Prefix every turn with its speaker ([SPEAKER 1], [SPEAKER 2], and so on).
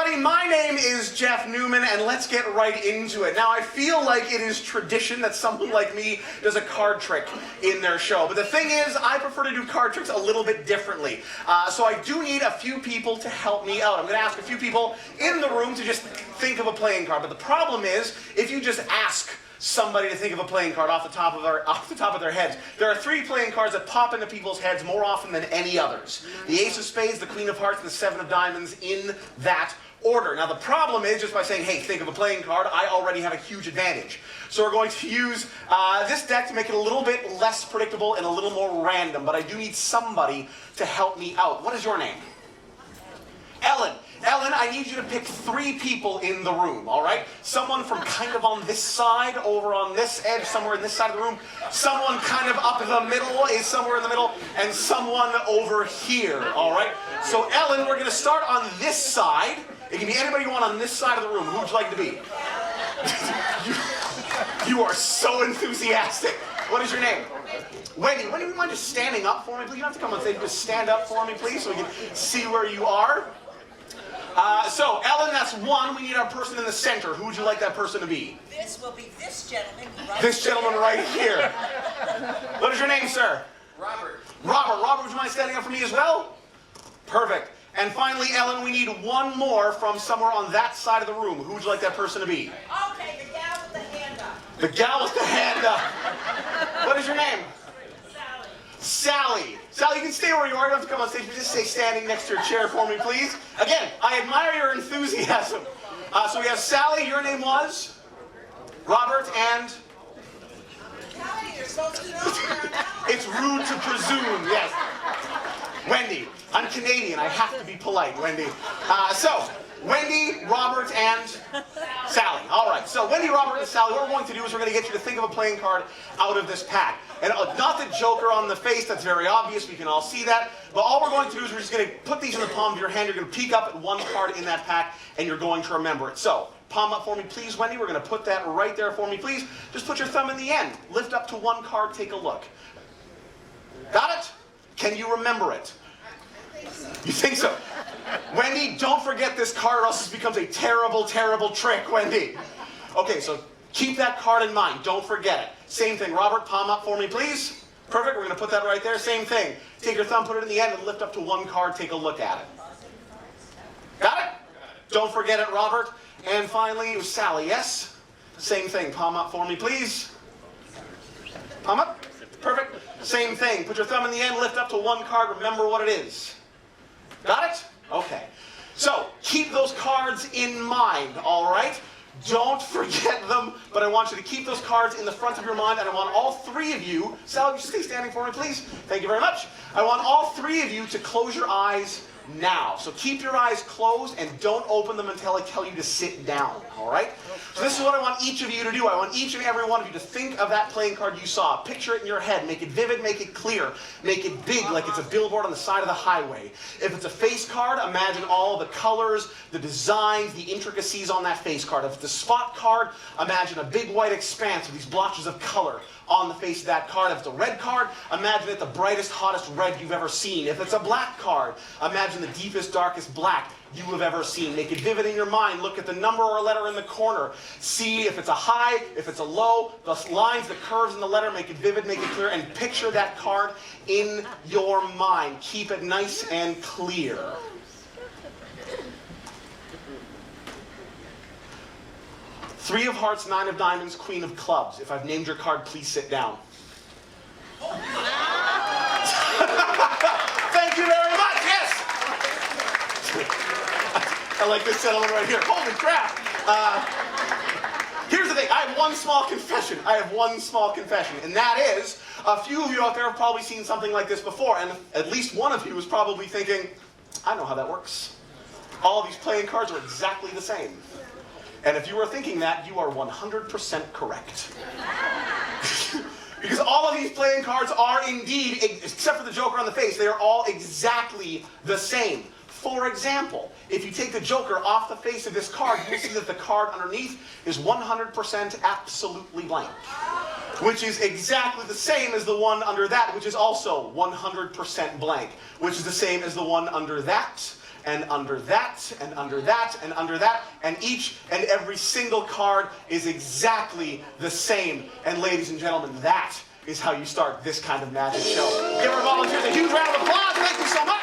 [SPEAKER 1] everybody, my name is Jeff Newman, and let's get right into it. Now, I feel like it is tradition that someone like me does a card trick in their show, but the thing is, I prefer to do card tricks a little bit differently. So I do need a few people to help me out. I'm going to ask a few people in the room to just think of a playing card, but the problem is, if you just ask somebody to think of a playing card off the top of their heads, there are 3 playing cards that pop into people's heads more often than any others. The Ace of Spades, the Queen of Hearts, and the 7 of Diamonds in that order. Now the problem is, just by saying, hey, think of a playing card, I already have a huge advantage. So we're going to use this deck to make it a little bit less predictable and a little more random, but I do need somebody to help me out. What is your name? Ellen. Ellen, I need you to pick 3 people in the room, all right? Someone from kind of on this side, over on this edge, somewhere in this side of the room. Someone kind of up the middle is somewhere in the middle, and someone over here, all right? So Ellen, we're going to start on this side. It can be anybody you want on this side of the room. Who would you like to be? you are so enthusiastic. What is your name? Wendy, would you mind just standing up for me, please? You don't have to come on stage. Just stand up for me, please, so we can see where you are. So, Ellen, that's 1. We need our person in the center. Who would you like that person to be?
[SPEAKER 2] This will be this gentleman right
[SPEAKER 1] This gentleman right here. What is your name, sir?
[SPEAKER 3] Robert.
[SPEAKER 1] Robert, would you mind standing up for me as well? Perfect. And finally, Ellen, we need 1 more from somewhere on that side of the room. Who would you like that person to be?
[SPEAKER 2] Okay, the gal with the hand up.
[SPEAKER 1] The gal with the hand up. What is your name? Sally. Sally, you can stay where you are. You don't have to come on stage, but just stay standing next to your chair for me, please. Again, I admire your enthusiasm. So we have Sally. Your name was? Robert, and?
[SPEAKER 2] Kelly, you're supposed to know.
[SPEAKER 1] It's rude to presume, yes. Wendy. I'm Canadian. I have to be polite, Wendy. So, Wendy, Robert, and Sally. All right, so Wendy, Robert, and Sally, what we're going to do is we're going to get you to think of a playing card out of this pack. And not the Joker on the face, that's very obvious, we can all see that. But all we're going to do is we're just going to put these in the palm of your hand, you're going to peek up at 1 card in that pack, and you're going to remember it. So, palm up for me, please, Wendy. We're going to put that right there for me, please. Just put your thumb in the end. Lift up to 1 card, take a look. Got it? Can you remember it? You think so? Wendy, don't forget this card or else this becomes a terrible, terrible trick, Wendy. Okay, so keep that card in mind. Don't forget it. Same thing. Robert, palm up for me, please. Perfect. We're going to put that right there. Same thing. Take your thumb, put it in the end, and lift up to 1 card. Take a look at it. Got it? Don't forget it, Robert. And finally, it was Sally, yes? Same thing. Palm up for me, please. Palm up. Perfect. Same thing. Put your thumb in the end, lift up to 1 card. Remember what it is. Got it? Okay. So, keep those cards in mind, all right? Don't forget them, but I want you to keep those cards in the front of your mind, and I want all 3 of you, Sally, would you stay standing for me, please? Thank you very much. I want all 3 of you to close your eyes now. So keep your eyes closed and don't open them until I tell you to sit down, all right? So this is what I want each of you to do. I want each and every one of you to think of that playing card you saw. Picture it in your head. Make it vivid, make it clear. Make it big like it's a billboard on the side of the highway. If it's a face card, imagine all the colors, the designs, the intricacies on that face card. If it's a spot card, imagine a big white expanse with these blotches of color on the face of that card. If it's a red card, imagine it the brightest, hottest red you've ever seen. If it's a black card, imagine the deepest, darkest black you have ever seen. Make it vivid in your mind. Look at the number or letter in the corner. See if it's a high, if it's a low, the lines, the curves in the letter, make it vivid, make it clear, and picture that card in your mind. Keep it nice and clear. Three of Hearts, 9 of Diamonds, Queen of Clubs. If I've named your card, please sit down. Thank you very much, yes! I like this gentleman right here. Holy crap! Here's the thing, I have 1 small confession. And that is, a few of you out there have probably seen something like this before, and at least one of you is probably thinking, I know how that works. All of these playing cards are exactly the same. And if you were thinking that, you are 100% correct. Because all of these playing cards are indeed, except for the Joker on the face, they are all exactly the same. For example, if you take the Joker off the face of this card, you'll see that the card underneath is 100% absolutely blank. Which is exactly the same as the one under that, which is also 100% blank. Which is the same as the one under that, and under that, and under that, and under that, and each and every single card is exactly the same. And ladies and gentlemen, that is how you start this kind of magic show. Give our volunteers a huge round of applause. Thank you so much.